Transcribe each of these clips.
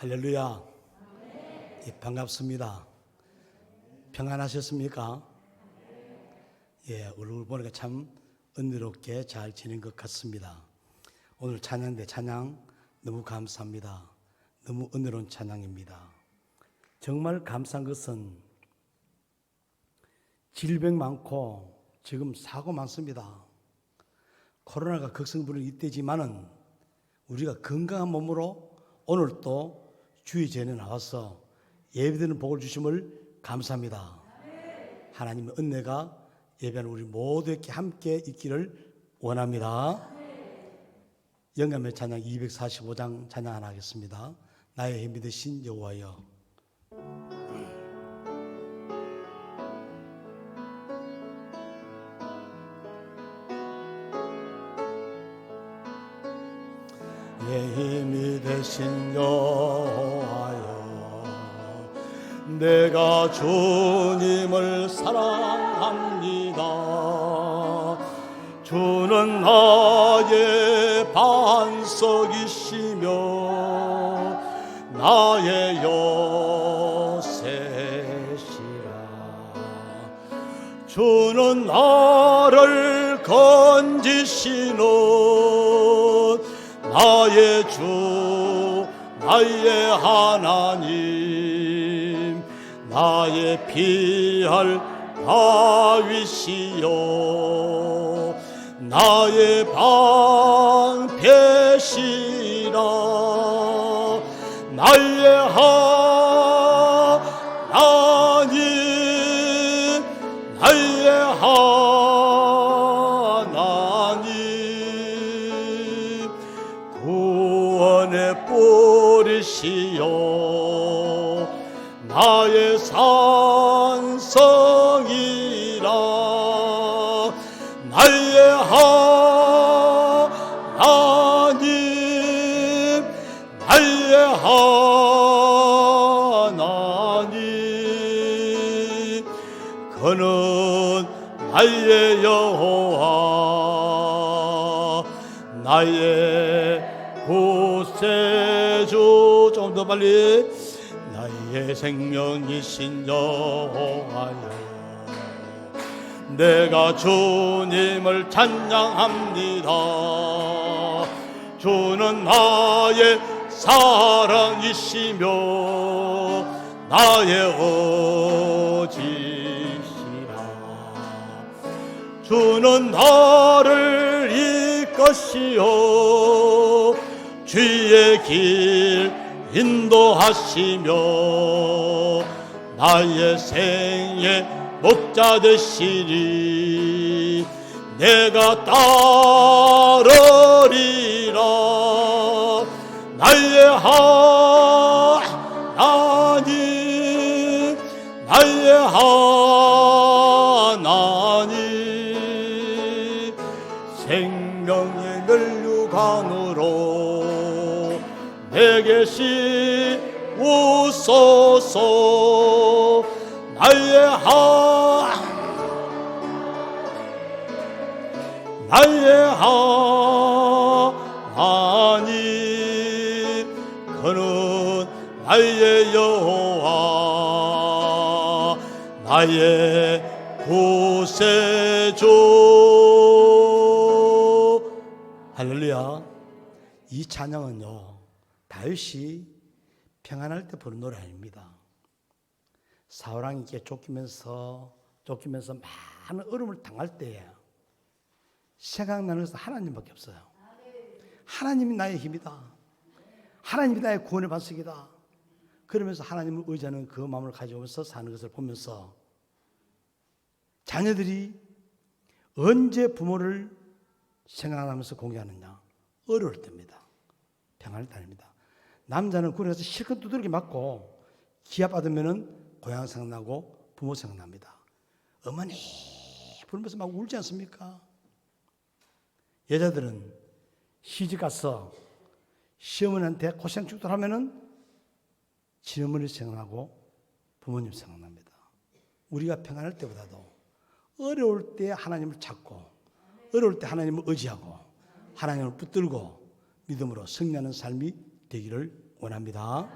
할렐루야. 예, 반갑습니다. 평안하셨습니까? 예, 얼굴 보니까 참 은혜롭게 잘 지낸 것 같습니다. 오늘 찬양대 찬양 너무 감사합니다. 너무 은혜로운 찬양입니다. 정말 감사한 것은 질병 많고 지금 사고 많습니다. 코로나가 극성부는 이때지만은 우리가 건강한 몸으로 오늘 또 주의 전에 나와서 예배드리는 복을 주심을 감사합니다. 하나님의 은혜가 예배하는 우리 모두에게 함께 있기를 원합니다. 영감의 찬양 245장 찬양 하나 하겠습니다. 나의 힘이 되신 여호와여. 내 힘이 되신 여호와여, 내가 주님을 사랑합니다. 주는 나의 반석이시며 나의 요새시라. 주는 나를 건지시는 나의 주, 나의 하나님, 나의 피할 다윗이요, 나의 방패시라. 나의 하나님, 나의 하나님, 구원의 뿌리시요, 나의 산성이라. 나의 하나님, 나의 하나님, 그는 나의 여호와, 나의 구세주. 좀 더 빨리. 나의 생명이신 여호와여, 내가 주님을 찬양합니다. 주는 나의 사랑이시며 나의 의지시라. 주는 나를 이끄시어 주의 길 인도하시며 나의 생의 목자 되시리. 내가 따르리라. 나의 하나님, 나의 하나님, 생명의 면류관으로 내게 씌우소서. 나의 하나님, 그는 나의 여호와, 나의 구세주. 할렐루야. 이 찬양은요, 다윗이 평안할 때 부른 노래 아닙니다. 사울왕에게 쫓기면서 많은 어려움을 당할 때에 생각나는 것은 하나님밖에 없어요. 하나님이 나의 힘이다. 하나님이 나의 구원의 반석이다. 그러면서 하나님을 의지하는 그 마음을 가지고서 사는 것을 보면서 자녀들이 언제 부모를 생각하면서 공개하느냐? 어려울 때입니다. 평안할 때 아닙니다. 남자는 군에서 실컷 두들겨 맞고 기합 받으면은 고향 생각나고 부모 생각납니다. 어머니 부르면서 막 울지 않습니까? 여자들은 시집 가서 시어머니한테 고생 죽도록 하면은 시어머니 생각나고 부모님 생각납니다. 우리가 평안할 때보다도 어려울 때 하나님을 찾고 어려울 때 하나님을 의지하고 하나님을 붙들고 믿음으로 승리하는 삶이 되기를 원합니다.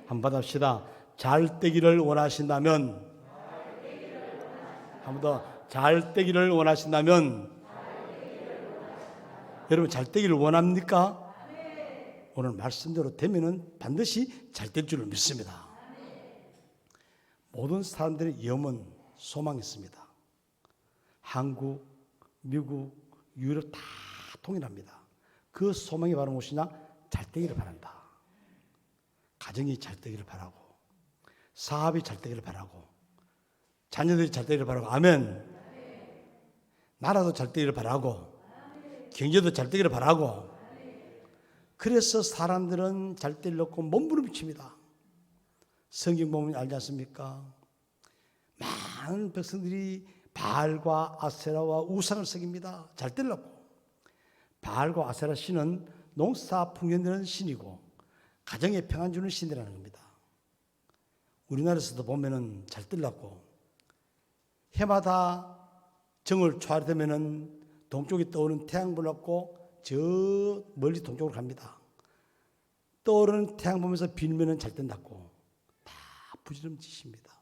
한번 받읍시다. 잘 되기를 원하신다면, 한 번 더, 잘 되기를 원하신다면, 여러분 잘 되기를 원합니까? 오늘 말씀대로 되면은 반드시 잘 될 줄을 믿습니다. 모든 사람들의 염원, 소망이 있습니다. 한국, 미국, 유럽 다 통일합니다. 그 소망이 바로 무엇이냐? 잘 되기를 바란다. 가정이 잘 되기를 바라고, 사업이 잘 되기를 바라고, 자녀들이 잘 되기를 바라고, 아멘. 나라도 잘 되기를 바라고, 경제도 잘 되기를 바라고. 그래서 사람들은 잘 되려고 몸부림칩니다. 성경 보면 알지 않습니까? 많은 백성들이 바알과 아세라와 우상을 섬깁니다. 잘 되려고. 바알과 아세라 신은 농사 풍년되는 신이고 가정에 평안 주는 신이라는 겁니다. 우리나라에서도 보면은 잘 되려고 해마다 정월 초하루 되면은 동쪽에 떠오르는 태양 보려고 저 멀리 동쪽으로 갑니다. 떠오르는 태양 보면서 빌면은 잘 된다고 다 부지런짓입니다.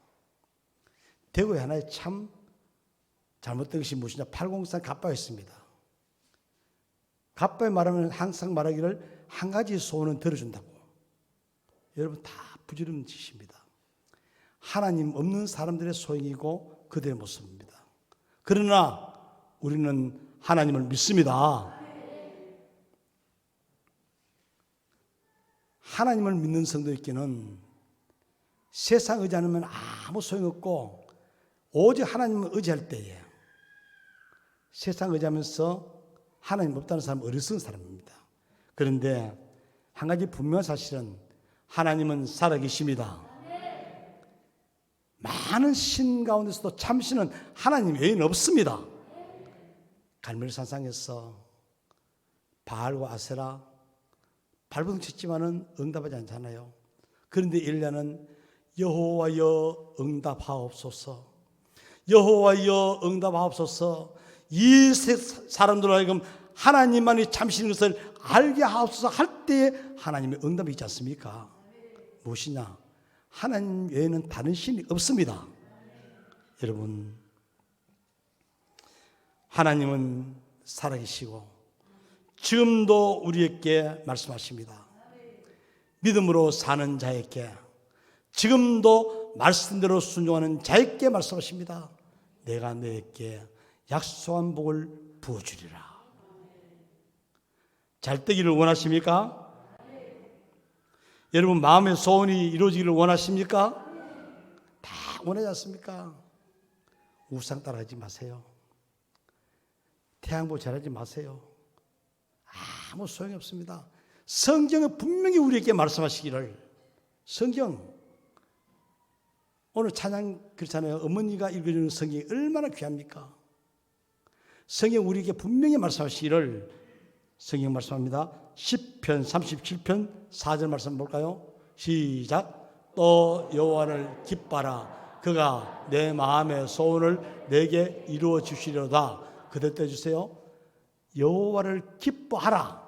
대구에 하나의 참 잘못된 것이 무엇이냐? 803 갑바였습니다. 갑바에 말하면 항상 말하기를 한 가지 소원은 들어준다고. 여러분 다 부지런짓입니다. 하나님 없는 사람들의 소행이고 그들의 모습입니다. 그러나 우리는 하나님을 믿습니다. 하나님을 믿는 성도에게는 세상 의지 않으면 아무 소용없고 오직 하나님을 의지할 때에 세상 의지하면서 하나님 없다는 사람은 어리석은 사람입니다. 그런데 한 가지 분명한 사실은 하나님은 살아계십니다. 많은 신 가운데서도 참신은 하나님 외에는 없습니다. 갈멜산상에서 바알과 아세라 발버둥 쳤지만은 응답하지 않잖아요. 그런데 엘리야는 여호와여 응답하옵소서, 여호와여 응답하옵소서, 이 사람들로 하여금 하나님만이 참신인 것을 알게 하옵소서 할 때에 하나님의 응답이 있지 않습니까? 무엇이냐? 하나님 외에는 다른 신이 없습니다. 여러분, 하나님은 살아계시고 지금도 우리에게 말씀하십니다. 믿음으로 사는 자에게, 지금도 말씀대로 순종하는 자에게 말씀하십니다. 내가 너에게 약속한 복을 부어주리라. 잘 되기를 원하십니까? 여러분 마음의 소원이 이루어지기를 원하십니까? 다 원하지 않습니까? 우상 따라하지 마세요. 태양보 잘하지 마세요. 아무 소용이 없습니다. 성경은 분명히 우리에게 말씀하시기를, 성경 오늘 찬양 그렇잖아요. 어머니가 읽어주는 성경이 얼마나 귀합니까? 성경 우리에게 분명히 말씀하시기를, 성경 말씀합니다. 시편 37편 4절 말씀 볼까요? 시작. 또 여호와를 기뻐하라. 그가 내 마음의 소원을 내게 이루어 주시려다. 그대 떼주세요. 여호와를 기뻐하라.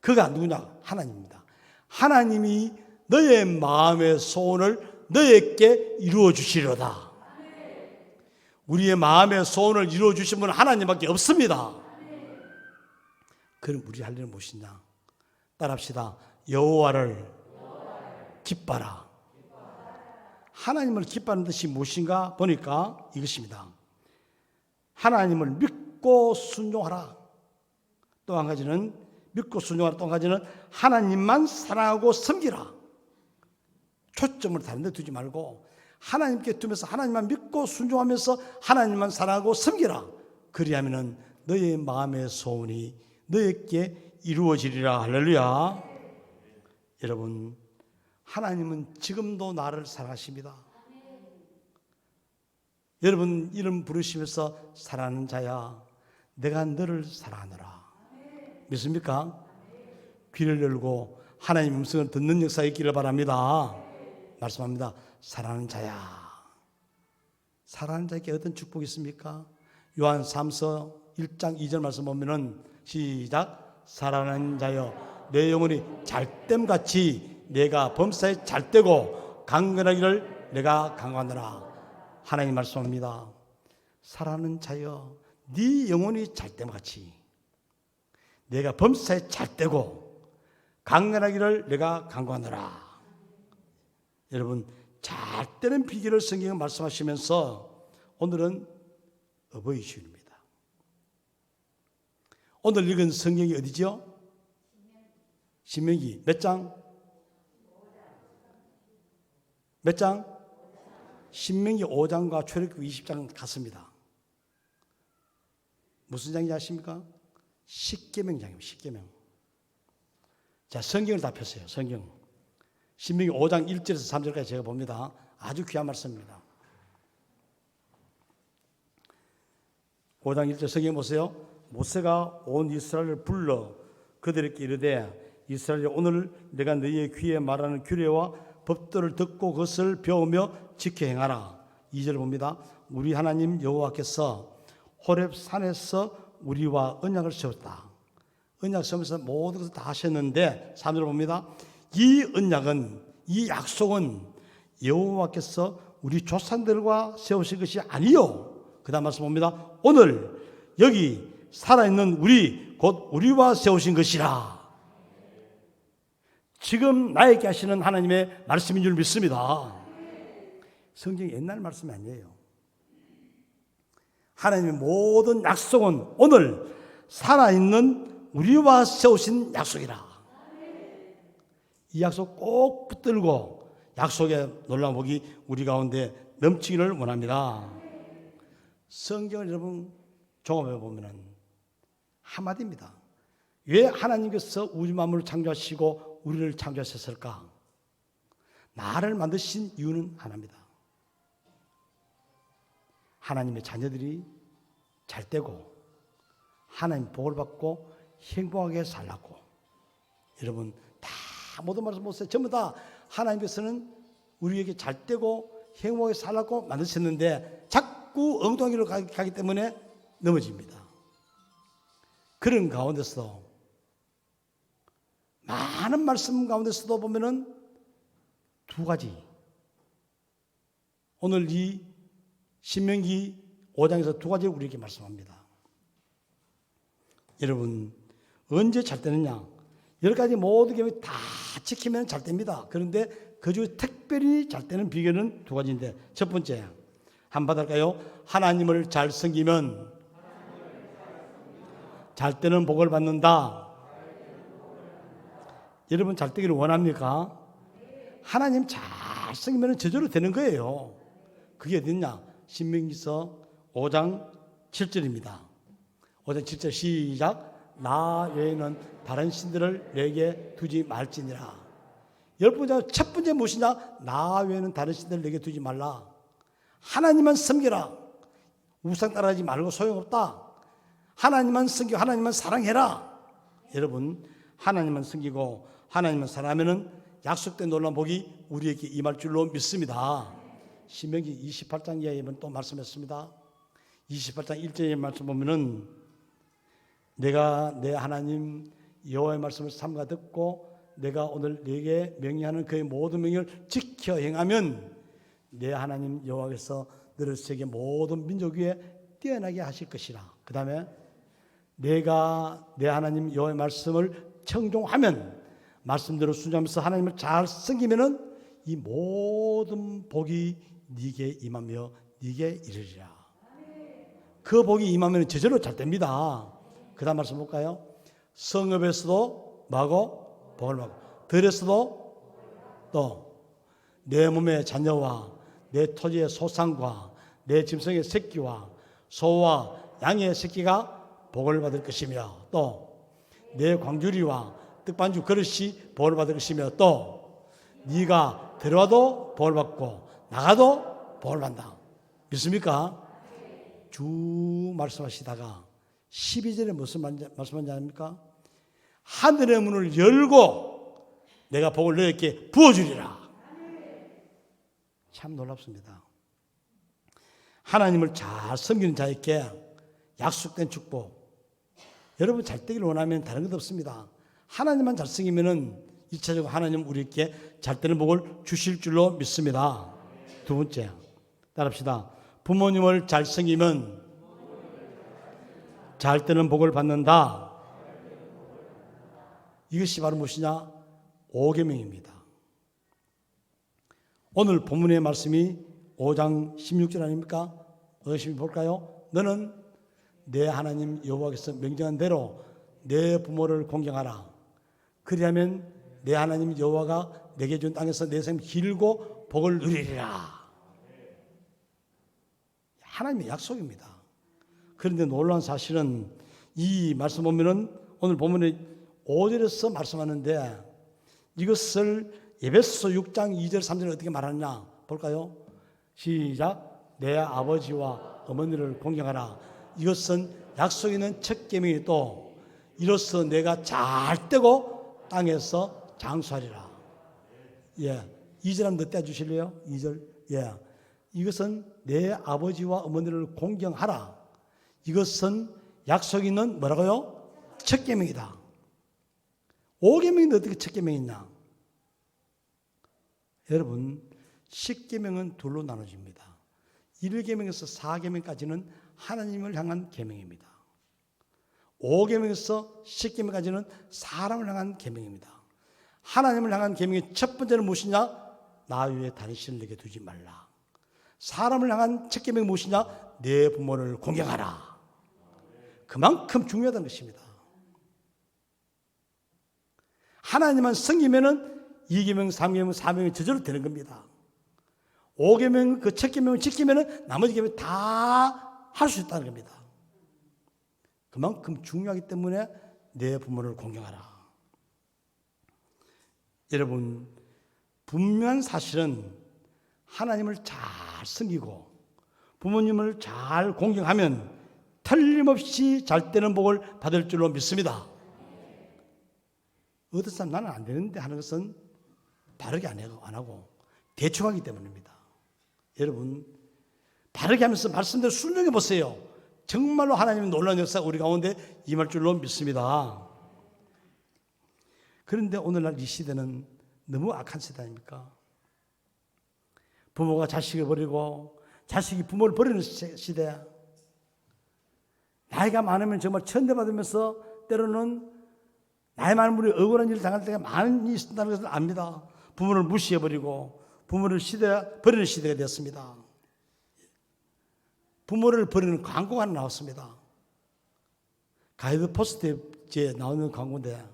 그가 누구냐? 하나님입니다. 하나님이 너의 마음의 소원을 너에게 이루어 주시려다. 우리의 마음의 소원을 이루어 주신 분은 하나님밖에 없습니다. 그럼 우리 할 일은 무엇이냐? 따라합시다. 여호와를 기뻐하라. 하나님을 기뻐하는 뜻이 무엇인가 보니까 이것입니다. 하나님을 믿고 순종하라. 또 한 가지는 믿고 순종하라. 또 한 가지는 하나님만 사랑하고 섬기라. 초점을 다른 데 두지 말고 하나님께 두면서 하나님만 믿고 순종하면서 하나님만 사랑하고 섬기라. 그리하면은 너의 마음의 소원이 너에게 이루어지리라. 할렐루야. 여러분, 하나님은 지금도 나를 사랑하십니다. 여러분 이름 부르시면서 사랑하는 자야, 내가 너를 사랑하노라. 믿습니까? 귀를 열고 하나님 음성을 듣는 역사 있기를 바랍니다. 말씀합니다. 사랑하는 자야. 사랑하는 자에게 어떤 축복이 있습니까? 요한 3서 1장 2절 말씀 보면은 시작. 사랑하는 자여 내 영혼이 잘됨같이 내가 범사에 잘되고 강건하기를 내가 강구하노라. 하나님 말씀합니다. 사랑하는 자여, 네 영혼이 잘됨 같이 내가 범사에 잘되고 강건하기를 내가 강구하노라. 여러분, 잘되는 비결을 성경에 말씀하시면서 오늘은 어버이 주일입니다. 오늘 읽은 성경이 어디죠? 신명기 몇 장? 몇 장? 신명기 5장과 출애굽기 20장 같습니다. 무슨 장인지 아십니까? 십계명장입니다. 십계명. 자, 성경을 다 폈어요. 성경. 신명기 5장 1절에서 3절까지 제가 봅니다. 아주 귀한 말씀입니다. 5장 1절 성경 보세요. 모세가 온 이스라엘을 불러 그들에게 이르되 이스라엘이 오늘 내가 너희의 귀에 말하는 규례와 법도를 듣고 그것을 배우며 지켜 행하라. 2절 봅니다. 우리 하나님 여호와께서 호렙 산에서 우리와 언약을 세웠다. 언약 세우면서 모든 것을 다 하셨는데 3절 봅니다. 이 언약은, 이 약속은 여호와께서 우리 조상들과 세우신 것이 아니요. 그 다음 말씀 봅니다. 오늘 여기 살아있는 우리 곧 우리와 세우신 것이라. 지금 나에게 하시는 하나님의 말씀인 줄 믿습니다. 성경이 옛날 말씀이 아니에요. 하나님의 모든 약속은 오늘 살아있는 우리와 세우신 약속이라. 이 약속 꼭 붙들고 약속의 놀라운 복이 우리 가운데 넘치기를 원합니다. 성경을 여러분 종합해 보면 한마디입니다. 왜 하나님께서 우주 만물을 창조하시고 우리를 창조하셨을까? 나를 만드신 이유는 하나입니다. 하나님의 자녀들이 잘되고 하나님 복을 받고 행복하게 살라고. 여러분 다 모든 말씀 보세요. 전부 다 하나님께서는 우리에게 잘되고 행복하게 살라고 만드셨는데 자꾸 엉뚱한 길로 가기 때문에 넘어집니다. 그런 가운데서 많은 말씀 가운데서도 보면은 두 가지. 오늘 이 신명기 5장에서 두 가지를 우리에게 말씀합니다. 여러분 언제 잘 되느냐? 여러 가지 모든 게 다 지키면 잘 됩니다. 그런데 그 중에 특별히 잘 되는 비결은 두 가지인데, 첫 번째 한번 받을까요? 하나님을 잘 섬기면 잘 되는 복을 받는다. 여러분 잘 되기를 원합니까? 하나님 잘 섬기면 저절로 되는 거예요. 그게 어딨냐? 신명기서 5장 7절입니다. 5장 7절 시작. 나 외에는 다른 신들을 내게 두지 말지니라. 첫 번째 무엇이냐? 나 외에는 다른 신들을 내게 두지 말라. 하나님만 섬겨라. 우상 따라하지 말고 소용없다. 하나님만 섬기고 하나님만 사랑해라. 여러분 하나님만 섬기고 하나님만 사랑하면은 약속된 놀라운 복이 우리에게 임할 줄로 믿습니다. 신명기 28장 이하에 또 말씀했습니다. 28장 1절의 말씀 보면은 내가 내 하나님 여호와의 말씀을 삼가 듣고 내가 오늘 네게 명령하는 그의 모든 명령을 지켜 행하면 내 하나님 여호와께서 너를 세계 모든 민족 위에 뛰어나게 하실 것이라. 그 다음에 내가 내 하나님 여호와의 말씀을 청종하면, 말씀대로 순종하면서 하나님을 잘 섬기면은 이 모든 복이 네게 임하며 네게 이르리라. 그 복이 임하면 저절로 잘 됩니다. 그 다음 말씀 볼까요? 성읍에서도 마고 복을 받고 들에서도 또 내 몸의 자녀와 내 토지의 소산과 내 짐승의 새끼와 소와 양의 새끼가 복을 받을 것이며 또 내 광주리와 떡반죽 그릇이 복을 받을 것이며 또 네가 들어와도 복을 받고 나가도 복을 받는다. 믿습니까? 주 말씀하시다가 12절에 무슨 말씀하는지 아닙니까? 하늘의 문을 열고 내가 복을 너에게 부어주리라. 참 놀랍습니다. 하나님을 잘 섬기는 자에게 약속된 축복. 여러분 잘 되기를 원하면 다른 것 없습니다. 하나님만 잘 섬기면은 1차적으로 하나님 우리에게 잘 되는 복을 주실 줄로 믿습니다. 두 번째, 따라합시다. 부모님을 잘 섬기면 잘 되는 복을 받는다. 이것이 바로 무엇이냐? 5계명입니다. 오늘 본문의 말씀이 5장 16절 아닙니까? 어떻게 볼까요? 너는 내 하나님 여호와께서 명령한 대로 내 부모를 공경하라. 그리하면 내 하나님 여호와가 내게 준 땅에서 내 생이 길고 복을 누리리라. 하나님의 약속입니다. 그런데 놀라운 사실은 이 말씀 보면은 오늘 본문에 5절에서 말씀하는데 이것을 에베소 6장 2절 3절에 어떻게 말하느냐 볼까요? 시작. 내 아버지와 어머니를 공경하라. 이것은 약속 있는 첫 계명이 또 이로써 내가 잘 되고 땅에서 장수하리라. 예. 2절 한번 더 떼주실래요? 2절. 예. 이것은 내 아버지와 어머니를 공경하라. 이것은 약속 있는 뭐라고요? 첫 계명이다. 5계명인데 어떻게 첫 계명이 있냐? 여러분 10계명은 둘로 나눠집니다. 1계명에서 4계명까지는 하나님을 향한 계명입니다. 5계명에서 10계명까지는 사람을 향한 계명입니다. 하나님을 향한 계명의 첫 번째는 무엇이냐? 나 외에 다른 신을 내게 두지 말라. 사람을 향한 첫 계명이 무엇이냐? 내 부모를 공경하라. 그만큼 중요하다는 것입니다. 하나님만 섬기면은 2계명, 3계명, 4계명이 저절로 되는 겁니다. 5계명, 그 첫 계명을 지키면은 나머지 계명 다 할 수 있다는 겁니다. 그만큼 중요하기 때문에 내 부모를 공경하라. 여러분, 분명한 사실은 하나님을 잘 섬기고 부모님을 잘 공경하면 틀림없이 잘 되는 복을 받을 줄로 믿습니다. 어떤 사람 나는 안 되는데 하는 것은 바르게 안 하고 대충 하기 때문입니다. 여러분 바르게 하면서 말씀대로 순종해 보세요. 정말로 하나님의 놀라운 역사가 우리 가운데 임할 줄로 믿습니다. 그런데 오늘날 이 시대는 너무 악한 시대 아닙니까? 부모가 자식을 버리고 자식이 부모를 버리는 시대. 나이가 많으면 정말 천대받으면서 때로는 나이 많은 분이 억울한 일을 당할 때가 많이 있다는 것을 압니다. 부모를 무시해버리고 부모를 버리는 시대가 되었습니다. 부모를 버리는 광고가 하나 나왔습니다. 가이드 포스트에 나오는 광고인데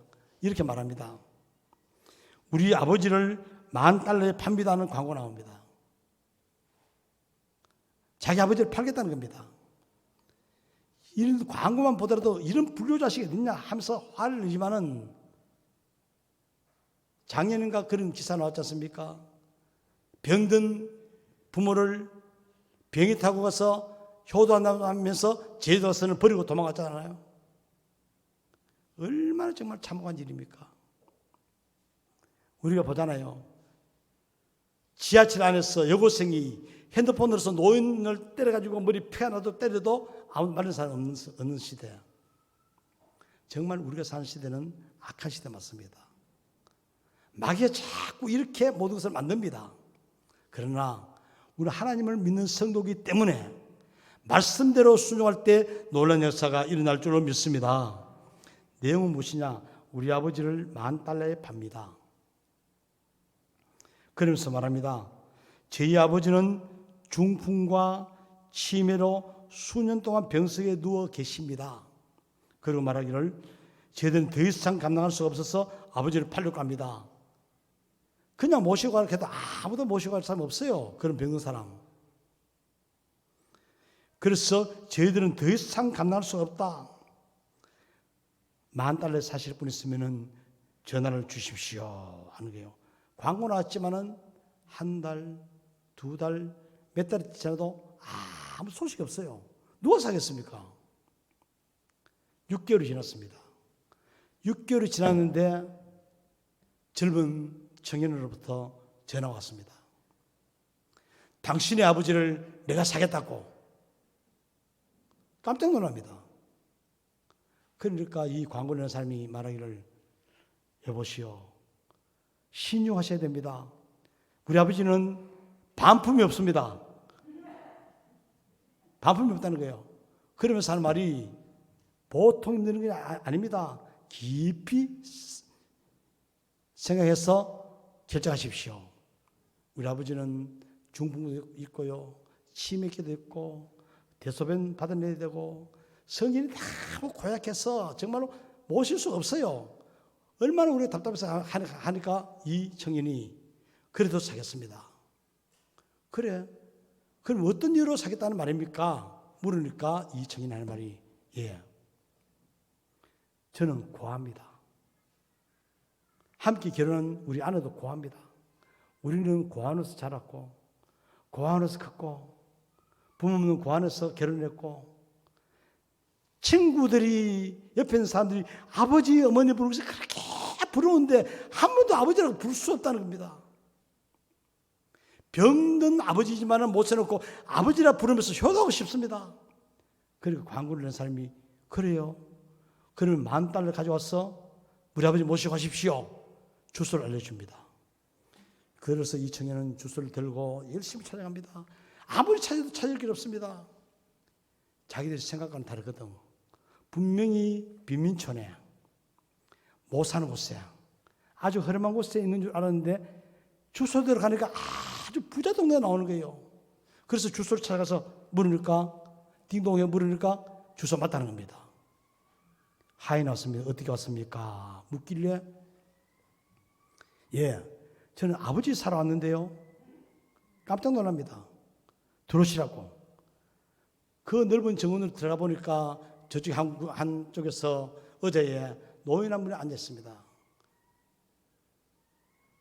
이렇게 말합니다. 우리 아버지를 $10,000에 팝니다 하는 광고 나옵니다. 자기 아버지를 팔겠다는 겁니다. 이런 광고만 보더라도 이런 불효자식이 어딨냐 하면서 화를 내지만은 작년인가 그런 기사 나왔지 않습니까? 병든 부모를 비행기 타고 가서 효도한다고 하면서 제주도선을 버리고 도망갔잖아요. 얼마나 정말 참혹한 일입니까? 우리가 보잖아요. 지하철 안에서 여고생이 핸드폰으로서 노인을 때려가지고 머리 피가 나도 때려도 아무 말하는 사람 없는 시대야. 정말 우리가 사는 시대는 악한 시대 맞습니다. 마귀가 자꾸 이렇게 모든 것을 만듭니다. 그러나 우리 하나님을 믿는 성도이기 때문에 말씀대로 순종할 때 놀라운 역사가 일어날 줄로 믿습니다. 내용은 무엇이냐? 우리 아버지를 $10,000에 팝니다. 그러면서 말합니다. 저희 아버지는 중풍과 치매로 수년 동안 병석에 누워 계십니다. 그리고 말하기를 저희들은 더 이상 감당할 수가 없어서 아버지를 팔려고 합니다. 그냥 모시고 가려고 해도 아무도 모시고 갈 사람 없어요. 그런 병든 사람. 그래서 저희들은 더 이상 감당할 수가 없다. $10,000 사실 분 있으면 전화를 주십시오 하는 거예요. 광고 나왔지만은 한 달, 두 달, 몇 달이 지나도 아무 소식이 없어요. 누가 사겠습니까? 6개월이 지났습니다. 6개월이 지났는데 젊은 청년으로부터 전화가 왔습니다. 당신의 아버지를 내가 사겠다고. 깜짝 놀랍니다. 그러니까 이 광고를 내는 사람이 말하기를 여보시오. 신중하셔야 됩니다. 우리 아버지는 반품이 없습니다. 반품이 없다는 거예요. 그러면서 하는 말이 보통 힘든 게 아닙니다. 깊이 생각해서 결정하십시오. 우리 아버지는 중풍도 있고요, 치매기도 있고, 대소변 받아내야 되고, 성인이 너무 고약해서 정말로 모실 수가 없어요. 얼마나 우리가 답답해서 하니까 이 청년이 그래도 사겠습니다. 그래, 그럼 어떤 이유로 사겠다는 말입니까? 물으니까 이 청년이 하는 말이, 예, 저는 고아입니다. 함께 결혼한 우리 아내도 고아입니다. 우리는 고아원에서 자랐고, 고아원에서 컸고, 부모님은 고아원에서 결혼했고, 친구들이, 옆에 있는 사람들이 아버지, 어머니 부르면서 그렇게 부러운데 한 번도 아버지라고 부를 수 없다는 겁니다. 병든 아버지지만은 못 써놓고 아버지라 부르면서 효도하고 싶습니다. 그리고 광고를 낸 사람이, 그래요, 그러면 $10,000 가져와서 우리 아버지 모시고 가십시오. 주소를 알려줍니다. 그래서 이 청년은 주소를 들고 열심히 찾아갑니다. 아무리 찾아도 찾을 길 없습니다. 자기들이 생각과는 다르거든. 분명히 빈민촌에, 못 사는 곳에, 아주 허름한 곳에 있는 줄 알았는데 주소대로 가니까 아주 부자 동네에 나오는 거예요. 그래서 주소를 찾아가서 물으니까, 딩동에 물으니까 주소 맞다는 겁니다. 하이 나왔습니다. 어떻게 왔습니까? 묻길래, 예, 저는 아버지 사러 왔는데요. 깜짝 놀랍니다. 들어오시라고. 그 넓은 정원으로 들어가 보니까 저쪽 한쪽에서 의자에 노인 한 분이 앉았습니다.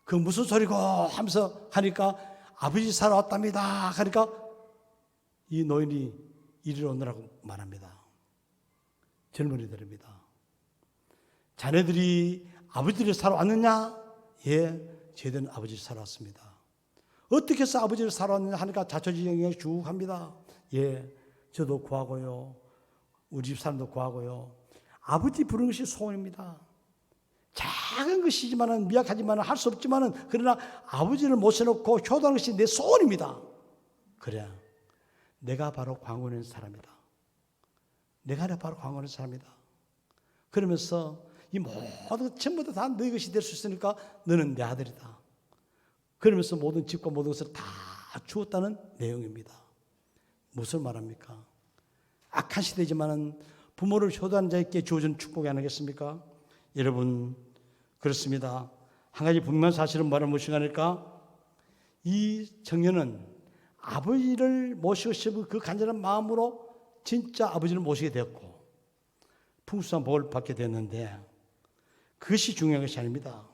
그 무슨 소리고 하면서 하니까 아버지 사러 왔답니다 하니까 이 노인이 이리로 오느라고 말합니다. 젊은이들입니다. 자네들이 아버지를 사러 왔느냐? 예, 저희들은 아버지를 사러 왔습니다. 어떻게 해서 아버지를 사러 왔느냐 하니까 자초지종에 쭉 합니다. 예, 저도 구하고요, 우리 집 사람도 구하고요. 아버지 부르는 것이 소원입니다. 작은 것이지만은, 미약하지만은, 할 수 없지만은, 그러나 아버지를 모셔놓고 효도하는 것이 내 소원입니다. 그래, 내가 바로 광고하는 사람이다. 내가 바로 광고하는 사람이다. 그러면서 이 모든 전부 다 너희 것이 될 수 있으니까 너는 내 아들이다. 그러면서 모든 집과 모든 것을 다 주었다는 내용입니다. 무슨 말합니까? 악한 시대지만은 부모를 효도하는 자에게 주어진 축복이 아니겠습니까? 여러분, 그렇습니다. 한 가지 분명한 사실은 뭐라 무엇인가? 이 청년은 아버지를 모시고 싶은 그 간절한 마음으로 진짜 아버지를 모시게 되었고 풍성한 복을 받게 됐는데, 그것이 중요한 것이 아닙니다.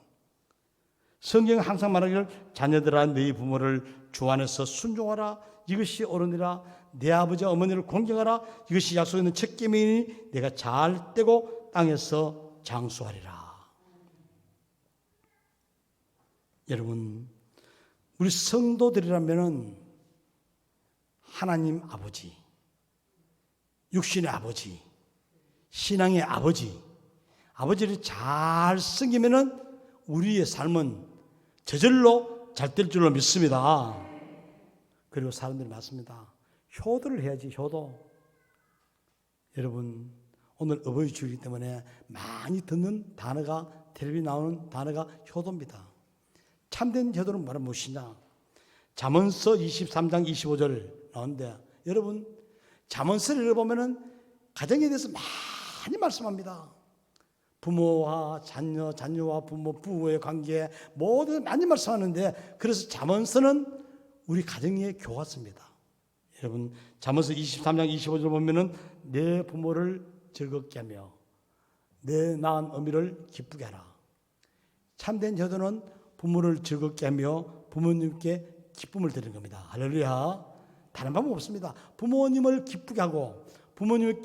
성경은 항상 말하기를, 자녀들아 너희 부모를 주 안에서 순종하라, 이것이 옳으니라. 내 아버지 어머니를 공경하라, 이것이 약속 있는 첫 계명이니 내가 잘 되고 땅에서 장수하리라. 여러분, 우리 성도들이라면은 하나님 아버지, 육신의 아버지, 신앙의 아버지, 아버지를 잘 섬기면은 우리의 삶은 저절로 잘 될 줄로 믿습니다. 그리고 사람들이 많습니다. 효도를 해야지, 효도. 여러분, 오늘 어버이 주일이기 때문에 많이 듣는 단어가, 텔레비전에 나오는 단어가 효도입니다. 참된 효도는 뭐라 무엇이냐? 잠언서 23장 25절 나오는데, 여러분, 잠언서를 읽어보면은 가정에 대해서 많이 말씀합니다. 부모와 자녀, 자녀와 부모, 부부의 관계 모두 많이 말씀하는데, 그래서 잠언서는 우리 가정의 교과서입니다. 여러분, 잠언서 23장 25절 보면은 내 부모를 즐겁게 하며 내 낳은 어미를 기쁘게 하라. 참된 효도는 부모를 즐겁게 하며 부모님께 기쁨을 드리는 겁니다. 할렐루야. 다른 방법 없습니다. 부모님을 기쁘게 하고 부모님을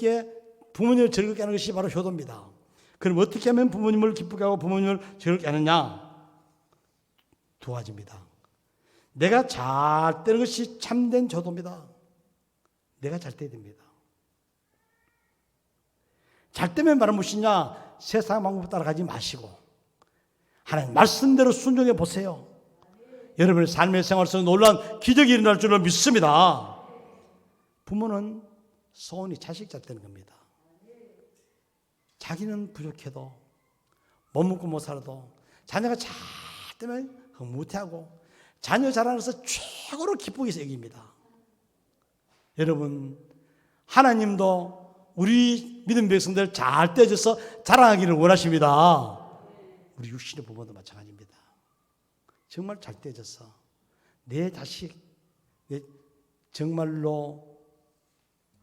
즐겁게 하는 것이 바로 효도입니다. 그럼 어떻게 하면 부모님을 기쁘게 하고 부모님을 즐겁게 하느냐? 두 가지입니다. 내가 잘 되는 것이 참된 효도입니다. 내가 잘 돼야 됩니다. 잘 되면 말은 무엇이냐? 세상 방법 따라가지 마시고 하나님 말씀대로 순종해 보세요. 여러분의 삶의 생활 속에 놀라운 기적이 일어날 줄을 믿습니다. 부모는 소원이 자식 잘 되는 겁니다. 자기는 부족해도 못 먹고 못 살아도 자녀가 잘 되면 흐뭇해하고 자녀 자랑을 해서 최고로 기쁘게 여깁니다. 여러분, 하나님도 우리 믿음 백성들 잘 떼어져서 자랑하기를 원하십니다. 우리 육신의 부모도 마찬가지입니다. 정말 잘 떼어져서 내 자식, 정말로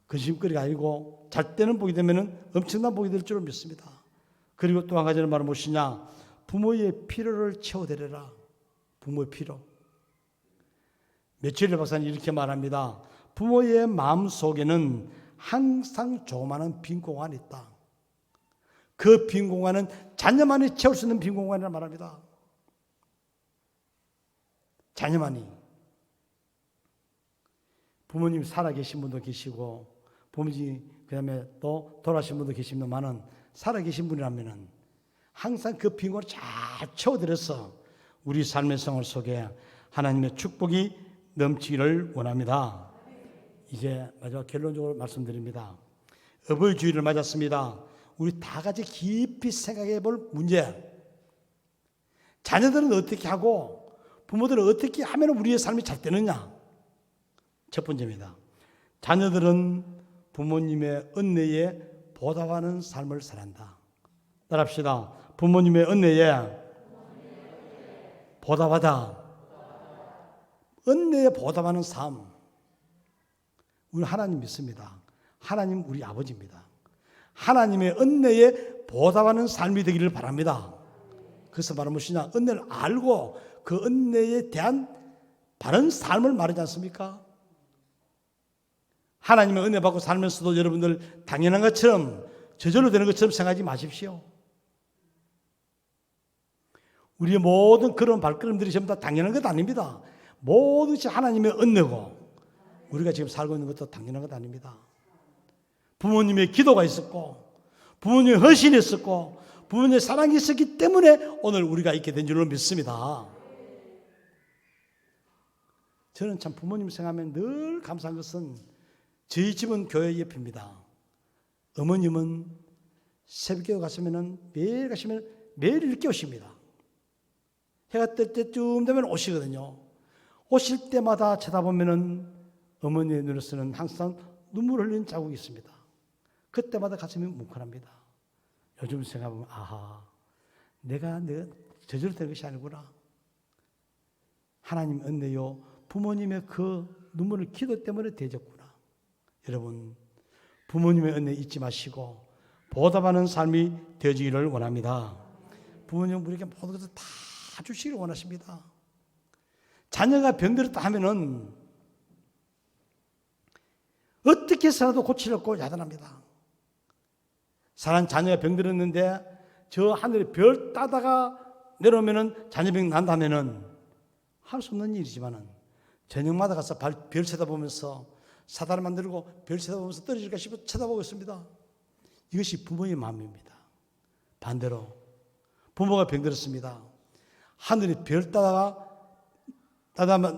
근심거리가 아니고 잘 때는 복이 되면 엄청난 복이 될 줄을 믿습니다. 그리고 또 한 가지는 말은 무엇이냐? 부모의 필요를 채워드려라. 부모의 필요. 며칠 박사는 이렇게 말합니다. 부모의 마음 속에는 항상 조그마한 빈 공간이 있다. 그 빈 공간은 자녀만이 채울 수 있는 빈 공간이라 말합니다. 자녀만이. 부모님 살아계신 분도 계시고 부모님 그다음에 또 돌아가신 분도 계시지만은 살아계신 분이라면은 항상 그 빈 공간을 잘 채워드려서 우리 삶의 생활 속에 하나님의 축복이 넘치기를 원합니다. 이제 마지막 결론적으로 말씀드립니다. 어버이 주일을 맞았습니다. 우리 다 같이 깊이 생각해 볼 문제. 자녀들은 어떻게 하고 부모들은 어떻게 하면 우리의 삶이 잘 되느냐? 첫 번째입니다. 자녀들은 부모님의 은혜에 보답하는 삶을 살한다. 따라합시다. 부모님의 은혜에 보답하다. 은혜에 보답하는 삶. 우리 하나님 믿습니다. 하나님 우리 아버지입니다. 하나님의 은혜에 보답하는 삶이 되기를 바랍니다. 그래서 말은 무엇이냐? 은혜를 알고 그 은혜에 대한 바른 삶을 말하지 않습니까? 하나님의 은혜 받고 살면서도 여러분들 당연한 것처럼 저절로 되는 것처럼 생각하지 마십시오. 우리의 모든 그런 발걸음들이 전부 다 당연한 것 아닙니다. 모든 것이 하나님의 은혜고 우리가 지금 살고 있는 것도 당연한 것 아닙니다. 부모님의 기도가 있었고 부모님의 헌신이 있었고 부모님의 사랑이 있었기 때문에 오늘 우리가 있게 된 줄로 믿습니다. 저는 참 부모님 생각하면 늘 감사한 것은 저희 집은 교회 옆입니다. 어머님은 새벽에 매일 가시면 매일 일찍 오십니다. 해가 뜰 때쯤 되면 오시거든요. 오실 때마다 쳐다보면은 어머니의 눈에서는 항상 눈물 흘리는 자국이 있습니다. 그때마다 가슴이 뭉클합니다. 요즘 생각해보면 아하, 내가 저절로 된 것이 아니구나. 하나님 은혜요 부모님의 그 눈물을 기도 때문에 되졌구나. 여러분 부모님의 은혜 잊지 마시고 보답하는 삶이 되어지기를 원합니다. 부모님 우리에게 모든 것을 다 주시기를 원하십니다. 자녀가 병들었다 하면은 어떻게 해서라도 고치려고 야단합니다. 사람 자녀가 병들었는데 저 하늘에 별 따다가 내려오면은 자녀병 난다면은 할 수 없는 일이지만은 저녁마다 가서 별 쳐다보면서 사다리 만들고 별 쳐다보면서 떨어질까 싶어 쳐다보고 있습니다. 이것이 부모의 마음입니다. 반대로 부모가 병들었습니다. 하늘에 별 따다가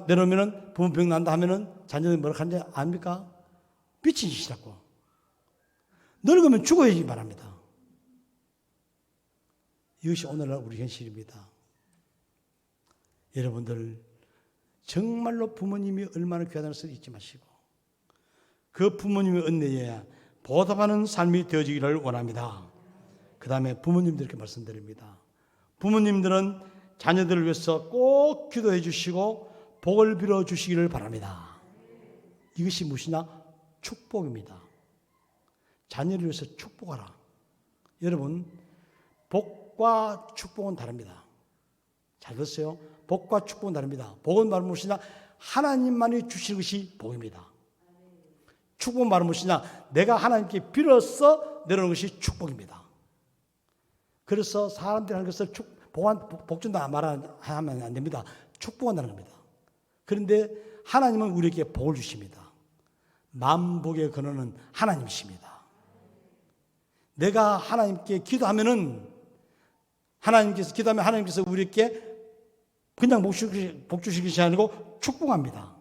내려오면은 부모 병 난다 하면은 자녀들이 뭐라 하는지 압니까? 미친 짓이라고. 늙으면 죽어야지 말합니다. 이것이 오늘날 우리 현실입니다. 여러분들 정말로 부모님이 얼마나 귀하다는 것을 잊지 마시고 그 부모님의 은혜에 보답하는 삶이 되어지기를 원합니다. 그 다음에 부모님들께 말씀드립니다. 부모님들은 자녀들을 위해서 꼭 기도해 주시고 복을 빌어 주시기를 바랍니다. 이것이 무엇이냐? 축복입니다. 자녀를 위해서 축복하라. 여러분 복과 축복은 다릅니다. 잘 들었어요? 복과 축복은 다릅니다. 복은 말은 무엇이냐? 하나님만이 주시는 것이 복입니다. 축복은 말은 무엇이냐? 내가 하나님께 빌어서 내려오는 것이 축복입니다. 그래서 사람들이 하는 것을 복 준다 말하면 안 됩니다. 축복한다는 겁니다. 그런데 하나님은 우리에게 복을 주십니다. 만복의 근원은 하나님이십니다. 내가 하나님께 기도하면은 하나님께서 기도하면 하나님께서 우리에게 그냥 복 주시는 것이 아니고 축복합니다.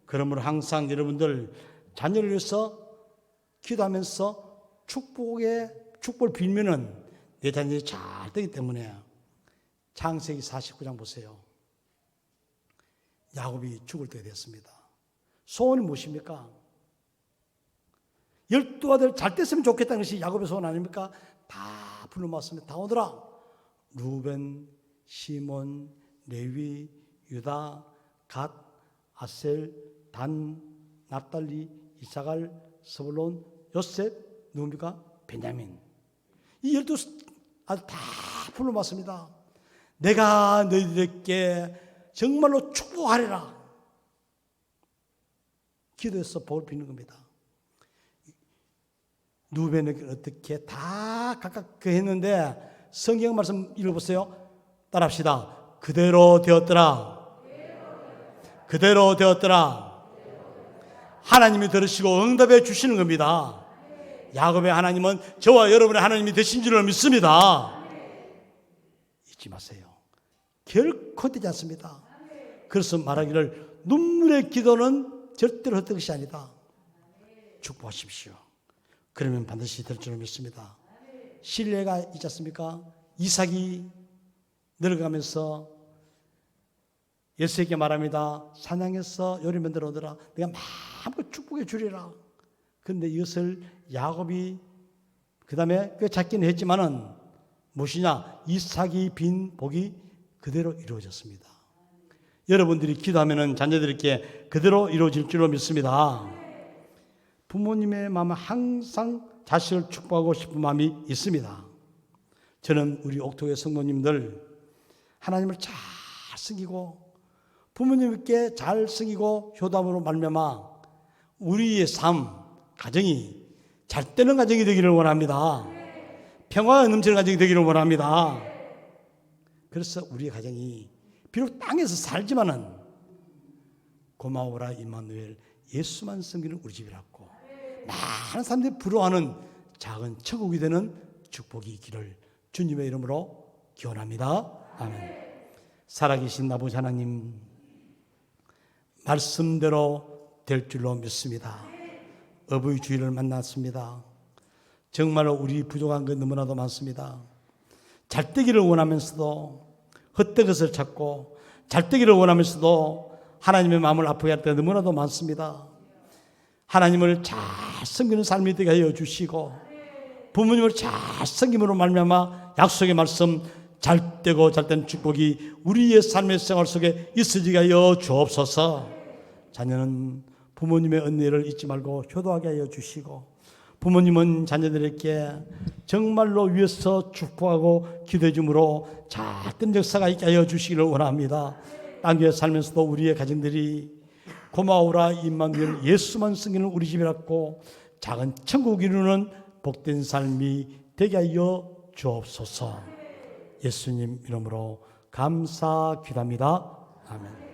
그러므로 항상 여러분들 자녀를 위해서 기도하면서 축복을 빌면은 내 자녀들이 잘 되기 때문에 창세기 49장 보세요. 야곱이 죽을 때가 됐습니다. 소원이 무엇입니까? 12아들 잘 됐으면 좋겠다는 것이 야곱의 소원 아닙니까? 다 불러모았습니다. 다 오더라. 루벤, 시몬, 레위, 유다, 갓, 아셀, 단, 납달리, 이사갈, 스불론, 요셉, 누굽니까? 베냐민. 이 12아들 다 불러모았습니다. 내가 너희들에게 정말로 축복하리라. 기도해서 복을 비는 겁니다. 누벤에게 어떻게 다 각각 그 했는데 성경 말씀 읽어보세요. 따라합시다. 그대로 되었더라. 그대로 되었더라. 하나님이 들으시고 응답해 주시는 겁니다. 야곱의 하나님은 저와 여러분의 하나님이 되신 줄을 믿습니다. 잊지 마세요. 결코 되지 않습니다. 그래서 말하기를 눈물의 기도는 절대로 헛된 것이 아니다. 축복하십시오. 그러면 반드시 될 줄을 믿습니다. 신뢰가 있지 않습니까? 이삭이 늙어가면서 예수에게 말합니다. 사냥해서 요리면 들어오더라. 내가 마음껏 축복해 주리라. 그런데 이것을 야곱이 그 다음에 꽤 작기는 했지만은 무엇이냐? 이삭이 빈 복이 그대로 이루어졌습니다. 여러분들이 기도하면은 자녀들에게 그대로 이루어질 줄로 믿습니다. 부모님의 마음은 항상 자식을 축복하고 싶은 마음이 있습니다. 저는 우리 옥토교회 성도님들 하나님을 잘 섬기고 부모님께 잘 섬기고 효담으로 말미암아 우리의 삶, 가정이 잘 되는 가정이 되기를 원합니다. 평화가 넘치는 가정이 되기를 원합니다. 그래서 우리의 가정이 비록 땅에서 살지만은 고마워라 임마누엘 예수만 섬기는 우리 집이라고 많은 사람들이 부러워하는 작은 천국이 되는 축복이 있기를 주님의 이름으로 기원합니다. 아멘. 살아계신 아버지 하나님 말씀대로 될 줄로 믿습니다. 어버이 주일을 만났습니다. 정말로 우리 부족한 것 너무나도 많습니다. 잘되기를 원하면서도 헛된 것을 찾고 잘되기를 원하면서도 하나님의 마음을 아프게 할 때 너무나도 많습니다. 하나님을 잘 섬기는 삶이 되게 하여 주시고 부모님을 잘 섬김으로 말미암아 약속의 말씀 잘되고 잘된 축복이 우리의 삶의 생활 속에 있어지게 하여 주옵소서. 자녀는 부모님의 은혜를 잊지 말고 효도하게 하여 주시고 부모님은 자녀들에게 정말로 위에서 축복하고 기도해 주므로 잘된 역사가 있게 하여 주시기를 원합니다. 땅에 살면서도 우리의 가정들이 고마워라 임마누엘 예수만 섬기는 우리 집이라고 작은 천국 이루는 복된 삶이 되게 하여 주옵소서. 예수님 이름으로 감사 기도합니다. 아멘.